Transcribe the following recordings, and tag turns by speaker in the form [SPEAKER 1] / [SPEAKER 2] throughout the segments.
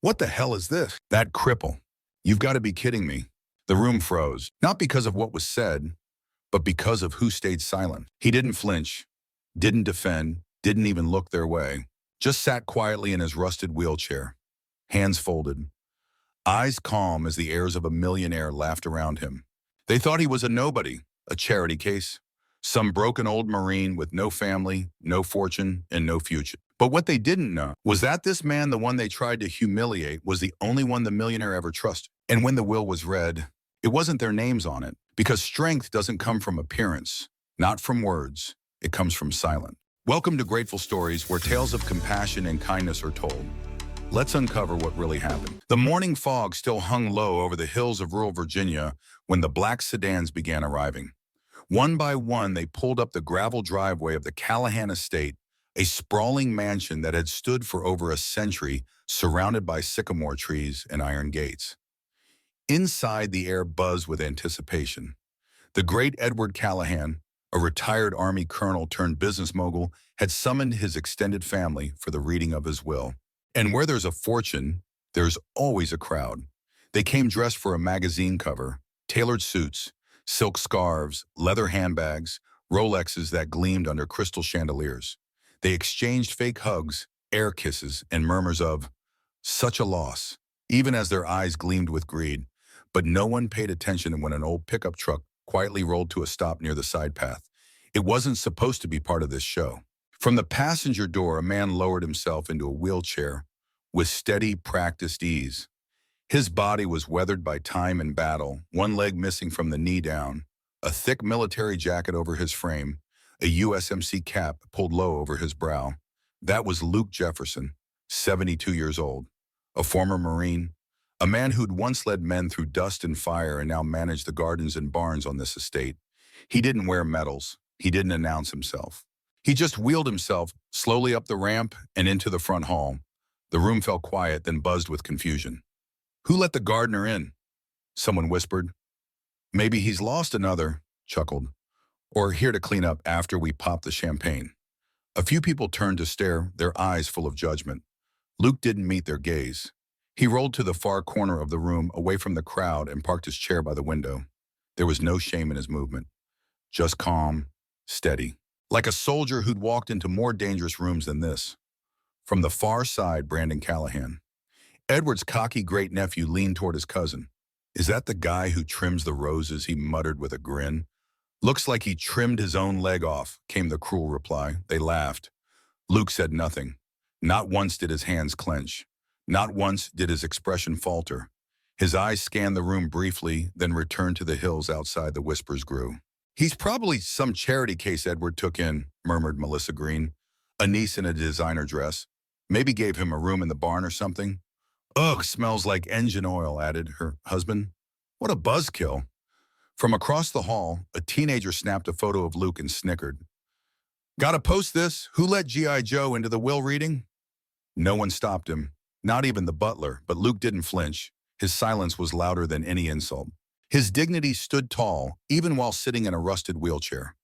[SPEAKER 1] What the hell is this? That cripple. You've got to be kidding me. The room froze, not because of what was said, but because of who stayed silent. He didn't flinch, didn't defend, didn't even look their way. Just sat quietly in his rusted wheelchair, hands folded, eyes calm as the heirs of a millionaire laughed around him. They thought he was a nobody, a charity case, some broken old Marine with no family, no fortune, and no future. But what they didn't know was that this man, the one they tried to humiliate, was the only one the millionaire ever trusted. And when the will was read, it wasn't their names on it, because strength doesn't come from appearance, not from words. It comes from silence. Welcome to Grateful Stories, where tales of compassion and kindness are told. Let's uncover what really happened. The morning fog still hung low over the hills of rural Virginia when the black sedans began arriving. One by one, they pulled up the gravel driveway of the Callahan estate, a sprawling mansion that had stood for over a century, surrounded by sycamore trees and iron gates. Inside, the air buzzed with anticipation. The great Edward Callahan, a retired Army colonel turned business mogul, had summoned his extended family for the reading of his will. And where there's a fortune, there's always a crowd. They came dressed for a magazine cover, tailored suits, silk scarves, leather handbags, Rolexes that gleamed under crystal chandeliers. They exchanged fake hugs, air kisses, and murmurs of, "Such a loss," even as their eyes gleamed with greed. But no one paid attention when an old pickup truck quietly rolled to a stop near the side path. It wasn't supposed to be part of this show. From the passenger door, a man lowered himself into a wheelchair with steady, practiced ease. His body was weathered by time and battle, one leg missing from the knee down, a thick military jacket over his frame, a USMC cap pulled low over his brow. That was Luke Jefferson, 72 years old, a former Marine, a man who'd once led men through dust and fire and now managed the gardens and barns on this estate. He didn't wear medals. He didn't announce himself. He just wheeled himself slowly up the ramp and into the front hall. The room fell quiet, then buzzed with confusion. "Who let the gardener in?" someone whispered. "Maybe he's lost another," chuckled. "Or here to clean up after we pop the champagne." A few people turned to stare, their eyes full of judgment. Luke didn't meet their gaze. He rolled to the far corner of the room, away from the crowd, and parked his chair by the window. There was no shame in his movement, just calm, steady, like a soldier who'd walked into more dangerous rooms than this. From the far side, Brandon Callahan, Edward's cocky great-nephew, leaned toward his cousin. "Is that the guy who trims the roses?" he muttered with a grin. "Looks like he trimmed his own leg off," came the cruel reply. They laughed. Luke said nothing. Not once did his hands clench. Not once did his expression falter. His eyes scanned the room briefly, then returned to the hills outside. The whispers grew. "He's probably some charity case Edward took in," murmured Melissa Green, a niece in a designer dress. "Maybe gave him a room in the barn or something." "Ugh, smells like engine oil," added her husband. "What a buzzkill." From across the hall, a teenager snapped a photo of Luke and snickered. "Gotta post this. Who let G.I. Joe into the will reading?" No one stopped him, not even the butler, but Luke didn't flinch. His silence was louder than any insult. His dignity stood tall, even while sitting in a rusted wheelchair.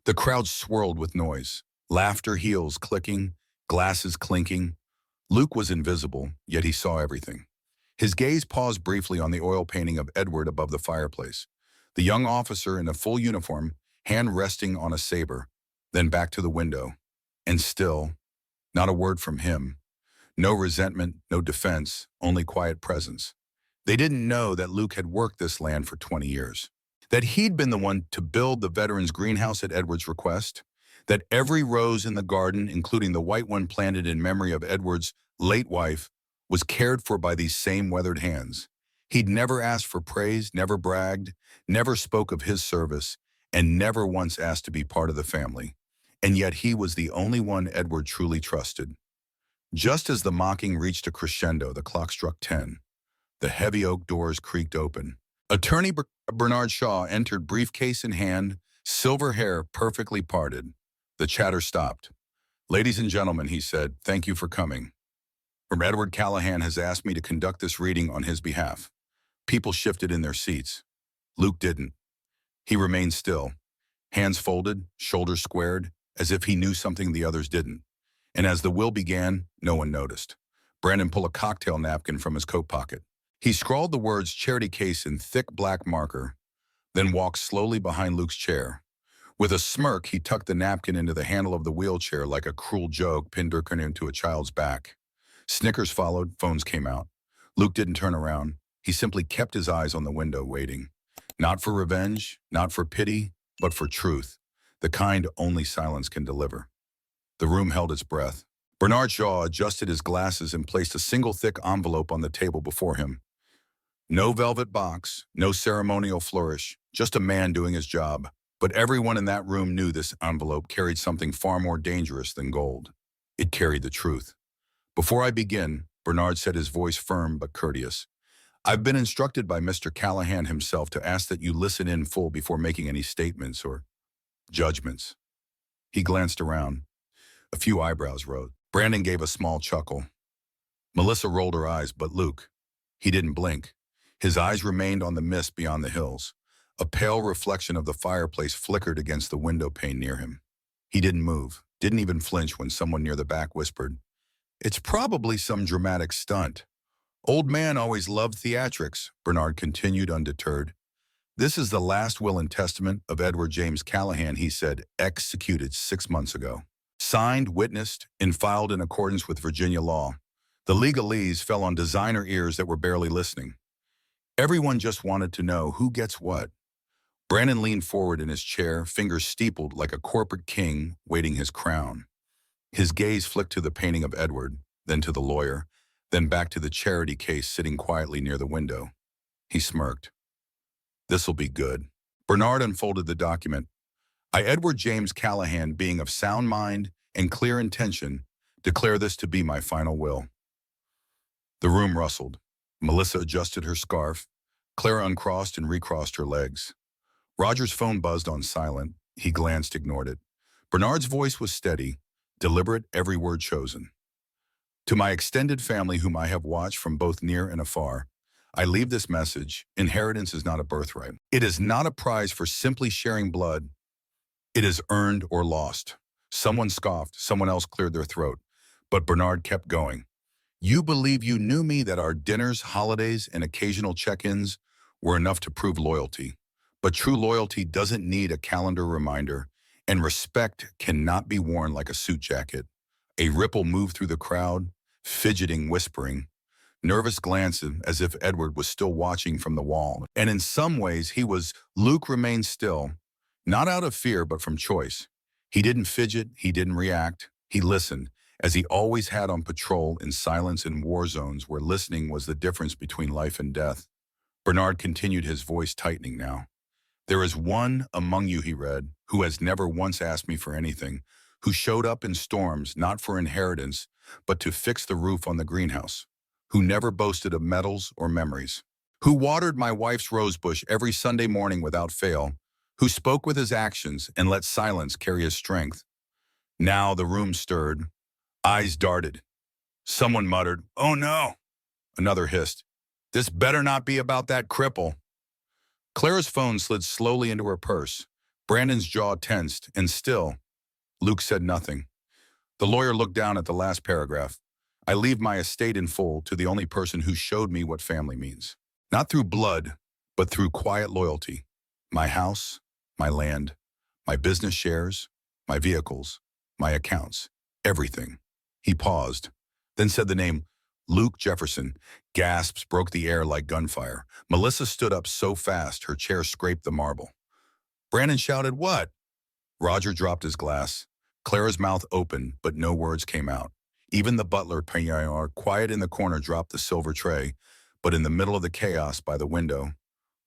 [SPEAKER 1] The crowd swirled with noise, laughter, heels clicking, glasses clinking. Luke was invisible, yet he saw everything. His gaze paused briefly on the oil painting of Edward above the fireplace. The young officer in a full uniform, hand resting on a saber, then back to the window. And still, not a word from him. No resentment, no defense, only quiet presence. They didn't know that Luke had worked this land for 20 years. That he'd been the one to build the veterans' greenhouse at Edward's request. That every rose in the garden, including the white one planted in memory of Edward's late wife, was cared for by these same weathered hands. He'd never asked for praise, never bragged, never spoke of his service, and never once asked to be part of the family. And yet he was the only one Edward truly trusted. Just as the mocking reached a crescendo, the clock struck 10. The heavy oak doors creaked open. Attorney Bernard Shaw entered, briefcase in hand, silver hair perfectly parted. The chatter stopped. "Ladies and gentlemen," he said, "thank you for coming. Edward Callahan has asked me to conduct this reading on his behalf." People shifted in their seats. Luke didn't. He remained still, hands folded, shoulders squared, as if he knew something the others didn't. And as the will began, no one noticed. Brandon pulled a cocktail napkin from his coat pocket. He scrawled the words charity case in thick black marker, then walked slowly behind Luke's chair. With a smirk, he tucked the napkin into the handle of the wheelchair like a cruel joke pinned into a child's back. Snickers followed, phones came out. Luke didn't turn around. He simply kept his eyes on the window, waiting. Not for revenge, not for pity, but for truth, the kind only silence can deliver. The room held its breath. Bernard Shaw adjusted his glasses and placed a single thick envelope on the table before him. No velvet box, no ceremonial flourish, just a man doing his job. But everyone in that room knew this envelope carried something far more dangerous than gold. It carried the truth. Before I begin, Bernard said, his voice firm but courteous, I've been instructed by Mr. Callahan himself to ask that you listen in full before making any statements or judgments. He glanced around. A few eyebrows rose. Brandon gave a small chuckle. Melissa rolled her eyes, but Luke, he didn't blink. His eyes remained on the mist beyond the hills. A pale reflection of the fireplace flickered against the window pane near him. He didn't move, didn't even flinch when someone near the back whispered, It's probably some dramatic stunt. Old man always loved theatrics, Bernard continued undeterred. This is the last will and testament of Edward James Callahan, he said, executed 6 months ago. Signed, witnessed, and filed in accordance with Virginia law. The legalese fell on designer ears that were barely listening. Everyone just wanted to know who gets what. Brandon leaned forward in his chair, fingers steepled like a corporate king waiting his crown. His gaze flicked to the painting of Edward, then to the lawyer, then back to the charity case sitting quietly near the window. He smirked. This'll be good. Bernard unfolded the document. I, Edward James Callahan, being of sound mind and clear intention, declare this to be my final will. The room rustled. Melissa adjusted her scarf. Clara uncrossed and recrossed her legs. Roger's phone buzzed on silent. He glanced, ignored it. Bernard's voice was steady, deliberate, every word chosen. To my extended family, whom I have watched from both near and afar, I leave this message. Inheritance is not a birthright. It is not a prize for simply sharing blood. It is earned or lost. Someone scoffed, someone else cleared their throat. But Bernard kept going. You believe you knew me, that our dinners, holidays, and occasional check-ins were enough to prove loyalty. But true loyalty doesn't need a calendar reminder, and respect cannot be worn like a suit jacket. A ripple moved through the crowd, fidgeting, whispering, nervous glances as if Edward was still watching from the wall. And in some ways he was. Luke remained still, not out of fear but from choice. He didn't fidget, he didn't react, he listened, as he always had on patrol in silence in war zones where listening was the difference between life and death. Bernard continued, his voice tightening now. There is one among you, he read, who has never once asked me for anything, who showed up in storms not for inheritance, but to fix the roof on the greenhouse, who never boasted of medals or memories, who watered my wife's rosebush every Sunday morning without fail, who spoke with his actions and let silence carry his strength. Now the room stirred. Eyes darted. Someone muttered, "Oh no!" Another hissed, "This better not be about that cripple." Clara's phone slid slowly into her purse. Brandon's jaw tensed, and still, Luke said nothing. The lawyer looked down at the last paragraph. I leave my estate in full to the only person who showed me what family means. Not through blood, but through quiet loyalty. My house, my land, my business shares, my vehicles, my accounts, everything. He paused, then said the name, Luke Jefferson. Gasps broke the air like gunfire. Melissa stood up so fast her chair scraped the marble. Brandon shouted, "What?" Roger dropped his glass. Clara's mouth opened, but no words came out. Even the butler, Peñar, quiet in the corner, dropped the silver tray. But in the middle of the chaos by the window,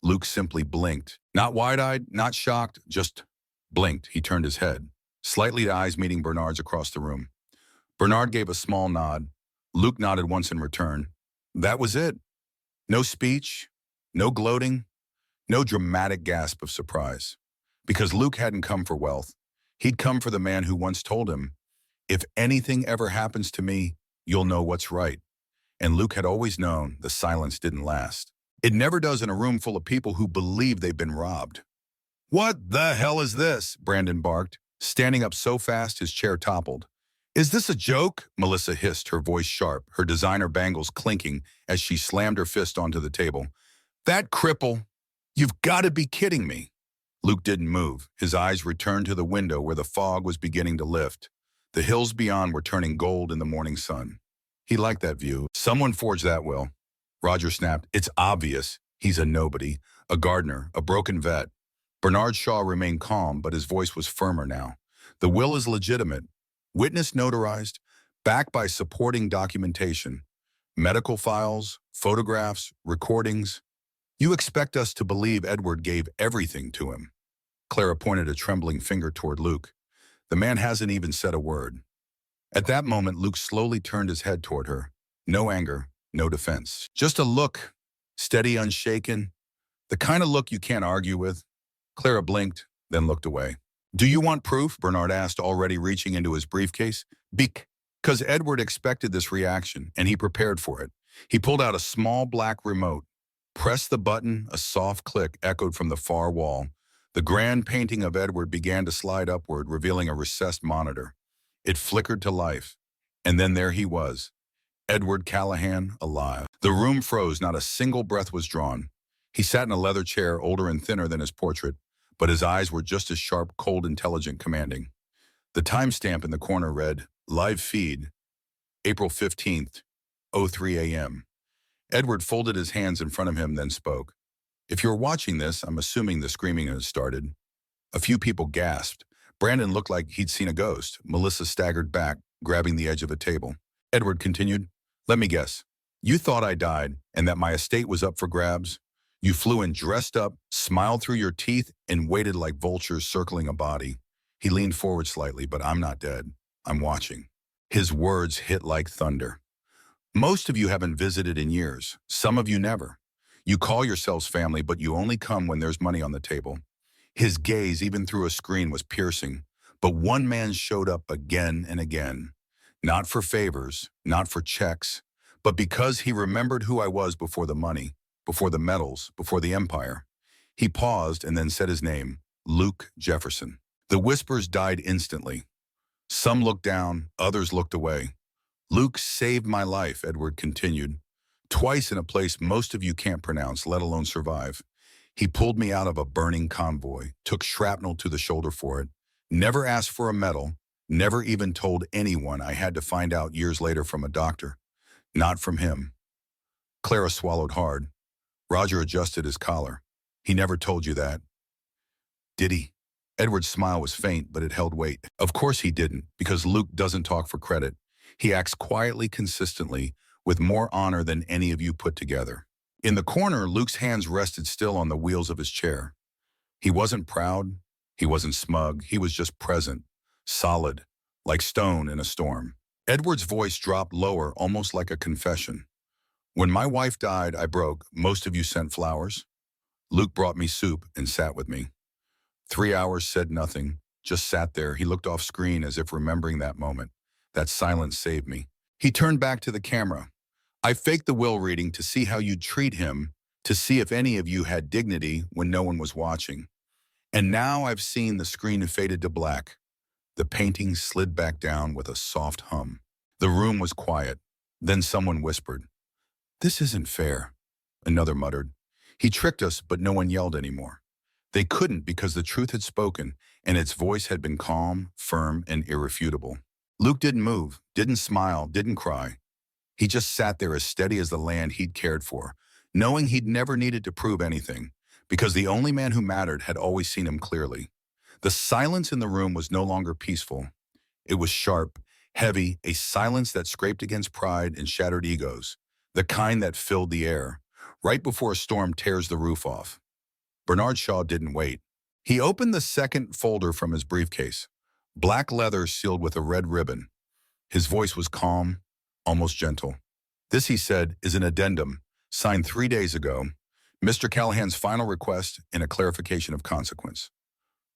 [SPEAKER 1] Luke simply blinked. Not wide-eyed, not shocked, just blinked. He turned his head, slightly, eyes meeting Bernard's across the room. Bernard gave a small nod. Luke nodded once in return. That was it. No speech, no gloating, no dramatic gasp of surprise. Because Luke hadn't come for wealth. He'd come for the man who once told him, if anything ever happens to me, you'll know what's right. And Luke had always known the silence didn't last. It never does in a room full of people who believe they've been robbed. What the hell is this? Brandon barked, standing up so fast his chair toppled. Is this a joke? Melissa hissed, her voice sharp, her designer bangles clinking as she slammed her fist onto the table. That cripple! You've got to be kidding me. Luke didn't move. His eyes returned to the window where the fog was beginning to lift. The hills beyond were turning gold in the morning sun. He liked that view. Someone forged that will. Roger snapped. It's obvious. He's a nobody, a gardener, a broken vet. Bernard Shaw remained calm, but his voice was firmer now. The will is legitimate. Witness notarized, backed by supporting documentation. Medical files, photographs, recordings. You expect us to believe Edward gave everything to him. Clara pointed a trembling finger toward Luke. The man hasn't even said a word. At that moment, Luke slowly turned his head toward her. No anger, no defense. Just a look, steady, unshaken. The kind of look you can't argue with. Clara blinked, then looked away. Do you want proof? Bernard asked, already reaching into his briefcase. Because Edward expected this reaction, and he prepared for it. He pulled out a small black remote, pressed the button, a soft click echoed from the far wall. The grand painting of Edward began to slide upward, revealing a recessed monitor. It flickered to life, and then there he was, Edward Callahan, alive. The room froze, not a single breath was drawn. He sat in a leather chair, older and thinner than his portrait, but his eyes were just as sharp, cold, intelligent, commanding. The timestamp in the corner read, Live feed, April 15th, 03 a.m. Edward folded his hands in front of him, then spoke. If you're watching this, I'm assuming the screaming has started. A few people gasped. Brandon looked like he'd seen a ghost. Melissa staggered back, grabbing the edge of a table. Edward continued, Let me guess. You thought I died and that my estate was up for grabs? You flew in dressed up, smiled through your teeth, and waited like vultures circling a body. He leaned forward slightly, but I'm not dead. I'm watching. His words hit like thunder. Most of you haven't visited in years. Some of you never. You call yourselves family, but you only come when there's money on the table. His gaze, even through a screen, was piercing. But one man showed up again and again. Not for favors, not for checks, but because he remembered who I was before the money, before the medals, before the empire. He paused and then said his name, Luke Jefferson. The whispers died instantly. Some looked down, others looked away. Luke saved my life, Edward continued. Twice in a place most of you can't pronounce, let alone survive. He pulled me out of a burning convoy, took shrapnel to the shoulder for it, never asked for a medal, never even told anyone. I had to find out years later from a doctor. Not from him. Clara swallowed hard. Roger adjusted his collar. He never told you that. Did he? Edward's smile was faint, but it held weight. Of course he didn't, because Luke doesn't talk for credit. He acts quietly, consistently, with more honor than any of you put together. In the corner, Luke's hands rested still on the wheels of his chair. He wasn't proud. He wasn't smug. He was just present, solid, like stone in a storm. Edward's voice dropped lower, almost like a confession. When my wife died, I broke. Most of you sent flowers. Luke brought me soup and sat with me. 3 hours, said nothing, just sat there. He looked off screen as if remembering that moment. That silence saved me. He turned back to the camera. I faked the will reading to see how you'd treat him, to see if any of you had dignity when no one was watching. And now I've seen the screen faded to black. The painting slid back down with a soft hum. The room was quiet. Then someone whispered, This isn't fair. Another muttered, He tricked us, but no one yelled anymore. They couldn't because the truth had spoken, and its voice had been calm, firm, and irrefutable. Luke didn't move, didn't smile, didn't cry. He just sat there as steady as the land he'd cared for, knowing he'd never needed to prove anything, because the only man who mattered had always seen him clearly. The silence in the room was no longer peaceful. It was sharp, heavy, a silence that scraped against pride and shattered egos, the kind that filled the air, right before a storm tears the roof off. Bernard Shaw didn't wait. He opened the second folder from his briefcase, black leather sealed with a red ribbon. His voice was calm, almost gentle. This, he said, is an addendum, signed 3 days ago, Mr. Callahan's final request and a clarification of consequence.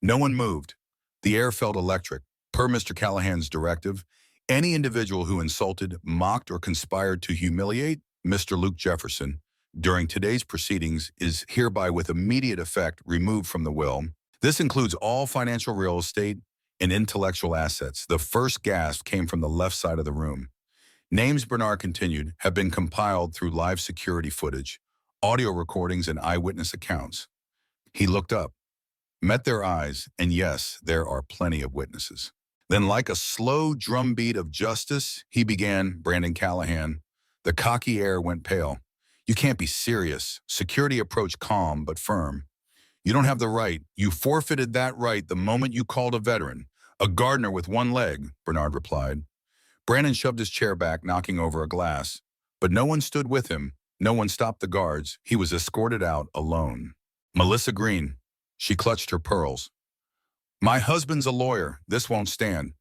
[SPEAKER 1] No one moved. The air felt electric. Per Mr. Callahan's directive, any individual who insulted, mocked, or conspired to humiliate Mr. Luke Jefferson during today's proceedings is hereby with immediate effect removed from the will. This includes all financial real estate, and intellectual assets. The first gasp came from the left side of the room. Names, Bernard continued, have been compiled through live security footage, audio recordings, and eyewitness accounts. He looked up, met their eyes, and yes, there are plenty of witnesses. Then, like a slow drumbeat of justice, he began, Brandon Callahan. The cocky air went pale. You can't be serious. Security approached calm but firm. You don't have the right. You forfeited that right the moment you called a veteran. A gardener with one leg, Bernard replied. Brandon shoved his chair back, knocking over a glass. But no one stood with him. No one stopped the guards. He was escorted out alone. Melissa Green. She clutched her pearls. My husband's a lawyer. This won't stand.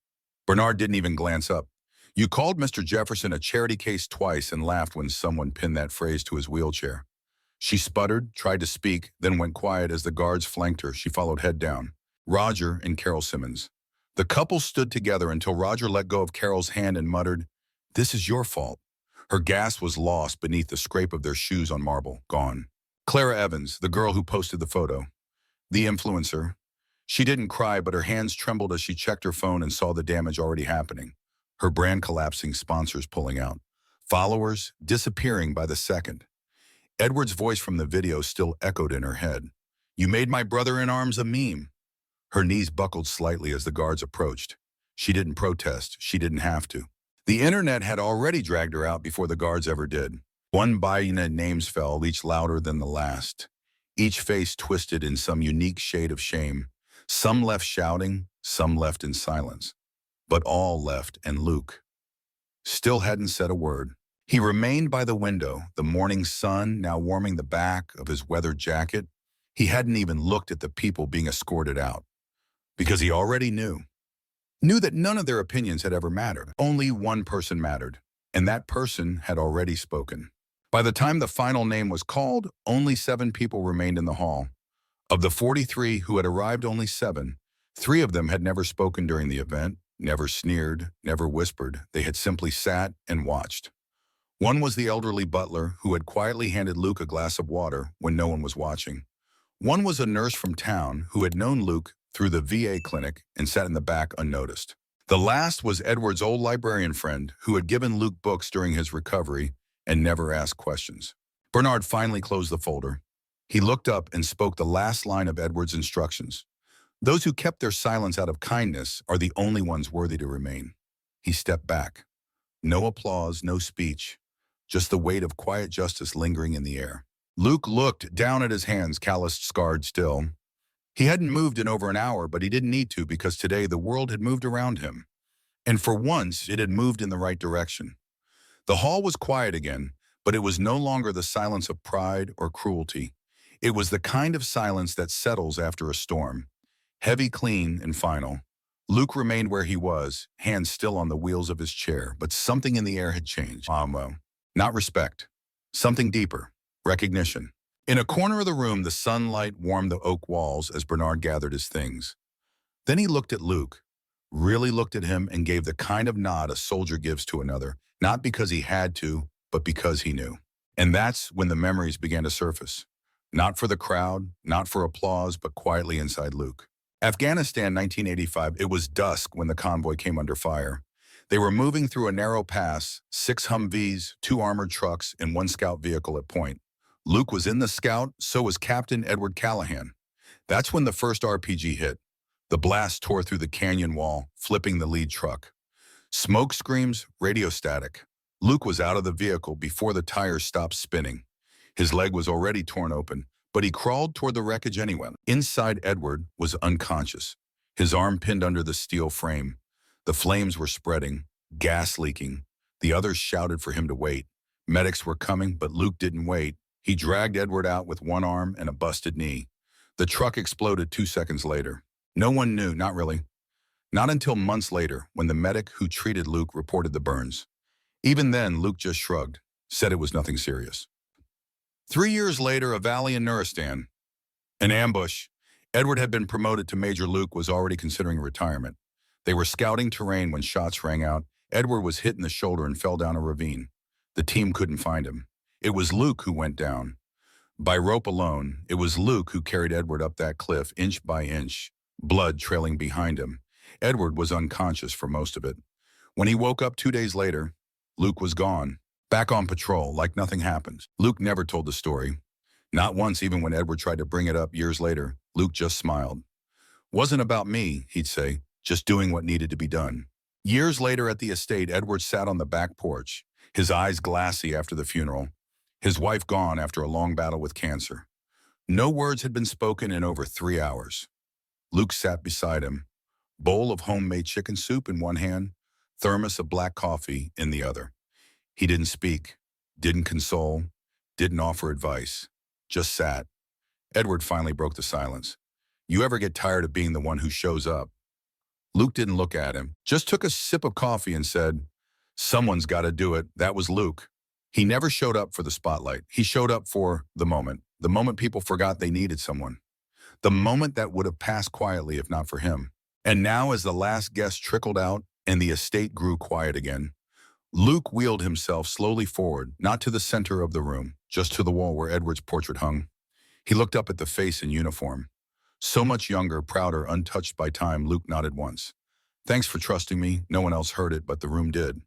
[SPEAKER 1] Bernard didn't even glance up. You called Mr. Jefferson a charity case twice and laughed when someone pinned that phrase to his wheelchair. She sputtered, tried to speak, then went quiet as the guards flanked her. She followed head down. Roger and Carol Simmons. The couple stood together until Roger let go of Carol's hand and muttered, "This is your fault." Her gasp was lost beneath the scrape of their shoes on marble. Gone. Clara Evans, the girl who posted the photo. The influencer. She didn't cry, but her hands trembled as she checked her phone and saw the damage already happening. Her brand collapsing, sponsors pulling out. Followers disappearing by the second. Edward's voice from the video still echoed in her head. You made my brother-in-arms a meme. Her knees buckled slightly as the guards approached. She didn't protest. She didn't have to. The internet had already dragged her out before the guards ever did. One bayonet names fell, each louder than the last. Each face twisted in some unique shade of shame. Some left shouting, some left in silence. But all left, and Luke still hadn't said a word. He remained by the window, the morning sun now warming the back of his weathered jacket. He hadn't even looked at the people being escorted out, because he already knew that none of their opinions had ever mattered. Only one person mattered, and that person had already spoken. By the time the final name was called, only 7 people remained in the hall. Of the 43 who had arrived, only 7. 3 of them had never spoken during the event, never sneered, never whispered. They had simply sat and watched. One was the elderly butler who had quietly handed Luke a glass of water when no one was watching. One was a nurse from town who had known Luke through the VA clinic and sat in the back unnoticed. The last was Edward's old librarian friend who had given Luke books during his recovery and never asked questions. Bernard finally closed the folder. He looked up and spoke the last line of Edward's instructions. Those who kept their silence out of kindness are the only ones worthy to remain. He stepped back. No applause, no speech. Just the weight of quiet justice lingering in the air. Luke looked down at his hands, calloused, scarred still. He hadn't moved in over an hour, but he didn't need to because today the world had moved around him. And for once, it had moved in the right direction. The hall was quiet again, but it was no longer the silence of pride or cruelty. It was the kind of silence that settles after a storm. Heavy, clean, and final. Luke remained where he was, hands still on the wheels of his chair, but something in the air had changed. Not respect. Something deeper. Recognition. In a corner of the room, the sunlight warmed the oak walls as Bernard gathered his things. Then he looked at Luke, really looked at him, and gave the kind of nod a soldier gives to another, not because he had to, but because he knew. And that's when the memories began to surface. Not for the crowd, not for applause, but quietly inside Luke. Afghanistan, 1985, it was dusk when the convoy came under fire. They were moving through a narrow pass, 6 Humvees, 2 armored trucks, and 1 scout vehicle at point. Luke was in the scout, so was Captain Edward Callahan. That's when the first RPG hit. The blast tore through the canyon wall, flipping the lead truck. Smoke screams, radio static. Luke was out of the vehicle before the tires stopped spinning. His leg was already torn open, but he crawled toward the wreckage anyway. Inside, Edward was unconscious, his arm pinned under the steel frame. The flames were spreading, gas leaking. The others shouted for him to wait. Medics were coming, but Luke didn't wait. He dragged Edward out with one arm and a busted knee. The truck exploded 2 seconds later. No one knew, not really. Not until months later, when the medic who treated Luke reported the burns. Even then, Luke just shrugged, said it was nothing serious. 3 years later, a valley in Nuristan. An ambush. Edward had been promoted to Major. Luke was already considering retirement. They were scouting terrain when shots rang out. Edward was hit in the shoulder and fell down a ravine. The team couldn't find him. It was Luke who went down. By rope alone, it was Luke who carried Edward up that cliff inch by inch, blood trailing behind him. Edward was unconscious for most of it. When he woke up 2 days later, Luke was gone, back on patrol like nothing happened. Luke never told the story. Not once, even when Edward tried to bring it up years later. Luke just smiled. "Wasn't about me," he'd say, "just doing what needed to be done." Years later at the estate, Edward sat on the back porch, his eyes glassy after the funeral, his wife gone after a long battle with cancer. No words had been spoken in over 3 hours. Luke sat beside him, bowl of homemade chicken soup in one hand, thermos of black coffee in the other. He didn't speak, didn't console, didn't offer advice, just sat. Edward finally broke the silence. "You ever get tired of being the one who shows up?" Luke didn't look at him, just took a sip of coffee and said, "Someone's got to do it." That was Luke. He never showed up for the spotlight. He showed up for the moment people forgot they needed someone, the moment that would have passed quietly if not for him. And now, as the last guest trickled out and the estate grew quiet again, Luke wheeled himself slowly forward, not to the center of the room, just to the wall where Edward's portrait hung. He looked up at the face in uniform. So much younger, prouder, untouched by time. Luke nodded once. "Thanks for trusting me." No one else heard it, but the room did.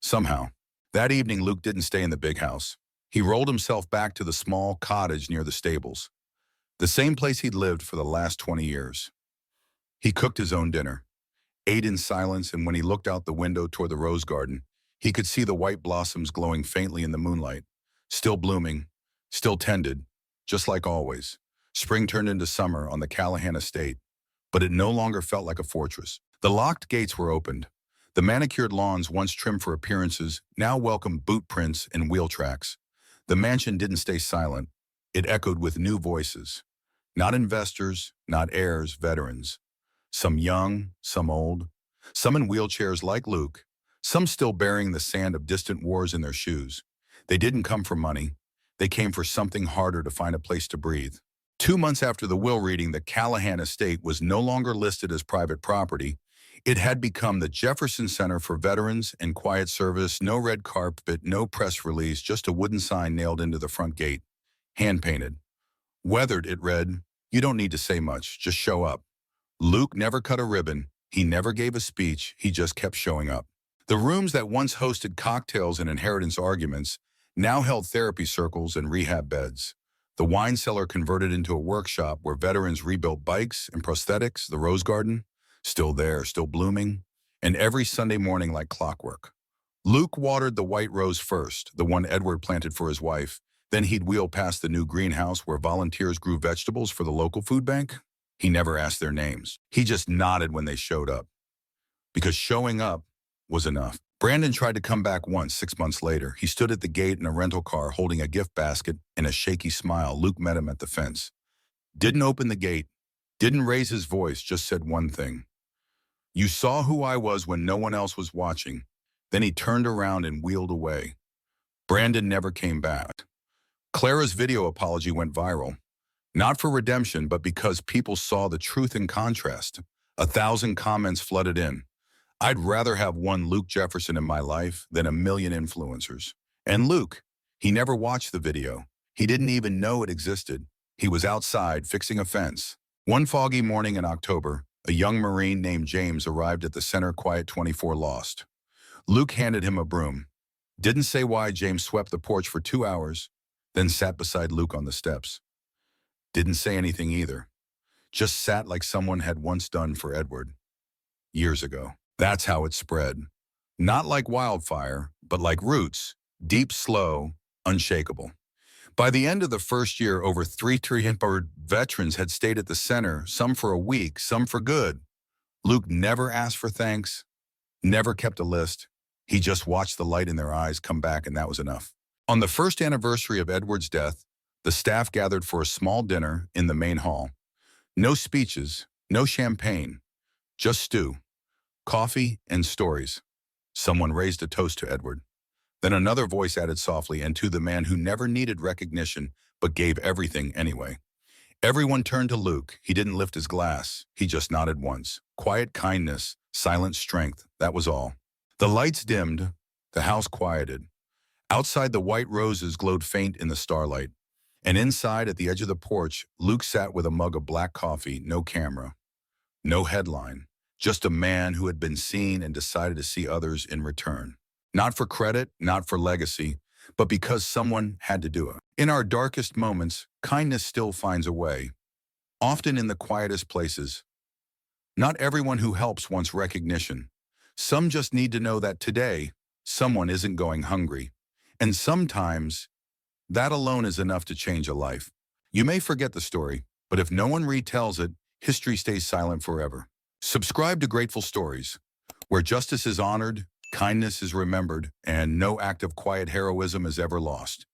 [SPEAKER 1] Somehow. That evening, Luke didn't stay in the big house. He rolled himself back to the small cottage near the stables, the same place he'd lived for the last 20 years. He cooked his own dinner, ate in silence, and when he looked out the window toward the rose garden, he could see the white blossoms glowing faintly in the moonlight, still blooming, still tended, just like always. Spring turned into summer on the Callahan estate, but it no longer felt like a fortress. The locked gates were opened. The manicured lawns, once trimmed for appearances, now welcomed boot prints and wheel tracks. The mansion didn't stay silent. It echoed with new voices. Not investors, not heirs, veterans. Some young, some old, some in wheelchairs like Luke, some still bearing the sand of distant wars in their shoes. They didn't come for money. They came for something harder, to find a place to breathe. 2 months after the will reading, the Callahan estate was no longer listed as private property. It had become the Jefferson Center for Veterans and Quiet Service. No red carpet, no press release, just a wooden sign nailed into the front gate, hand-painted. Weathered, it read, "You don't need to say much, just show up." Luke never cut a ribbon. He never gave a speech. He just kept showing up. The rooms that once hosted cocktails and inheritance arguments now held therapy circles and rehab beds. The wine cellar converted into a workshop where veterans rebuilt bikes and prosthetics. The rose garden, still there, still blooming, and every Sunday morning like clockwork. Luke watered the white rose first, the one Edward planted for his wife. Then he'd wheel past the new greenhouse where volunteers grew vegetables for the local food bank. He never asked their names. He just nodded when they showed up, because showing up was enough. Brandon tried to come back once, 6 months later. He stood at the gate in a rental car holding a gift basket and a shaky smile. Luke met him at the fence. Didn't open the gate, didn't raise his voice, just said one thing. "You saw who I was when no one else was watching." Then he turned around and wheeled away. Brandon never came back. Clara's video apology went viral. Not for redemption, but because people saw the truth in contrast. 1,000 comments flooded in. "I'd rather have one Luke Jefferson in my life than a million influencers." And Luke, he never watched the video. He didn't even know it existed. He was outside fixing a fence. One foggy morning in October, a young Marine named James arrived at the center, quiet, 24, lost. Luke handed him a broom. Didn't say why. James swept the porch for 2 hours, then sat beside Luke on the steps. Didn't say anything either. Just sat like someone had once done for Edward. Years ago. That's how it spread. Not like wildfire, but like roots. Deep, slow, unshakable. By the end of the first year, over 300 veterans had stayed at the center, some for a week, some for good. Luke never asked for thanks, never kept a list. He just watched the light in their eyes come back, and that was enough. On the first anniversary of Edward's death, the staff gathered for a small dinner in the main hall. No speeches, no champagne, just stew, coffee, and stories. Someone raised a toast to Edward. Then another voice added softly, "And to the man who never needed recognition, but gave everything anyway." Everyone turned to Luke. He didn't lift his glass. He just nodded once. Quiet kindness, silent strength, that was all. The lights dimmed, the house quieted. Outside, the white roses glowed faint in the starlight. And inside, at the edge of the porch, Luke sat with a mug of black coffee, no camera, no headline, just a man who had been seen and decided to see others in return. Not for credit, not for legacy, but because someone had to do it. In our darkest moments, kindness still finds a way, often in the quietest places. Not everyone who helps wants recognition. Some just need to know that today, someone isn't going hungry. And sometimes, that alone is enough to change a life. You may forget the story, but if no one retells it, history stays silent forever. Subscribe to Grateful Stories, where justice is honored, kindness is remembered, and no act of quiet heroism is ever lost.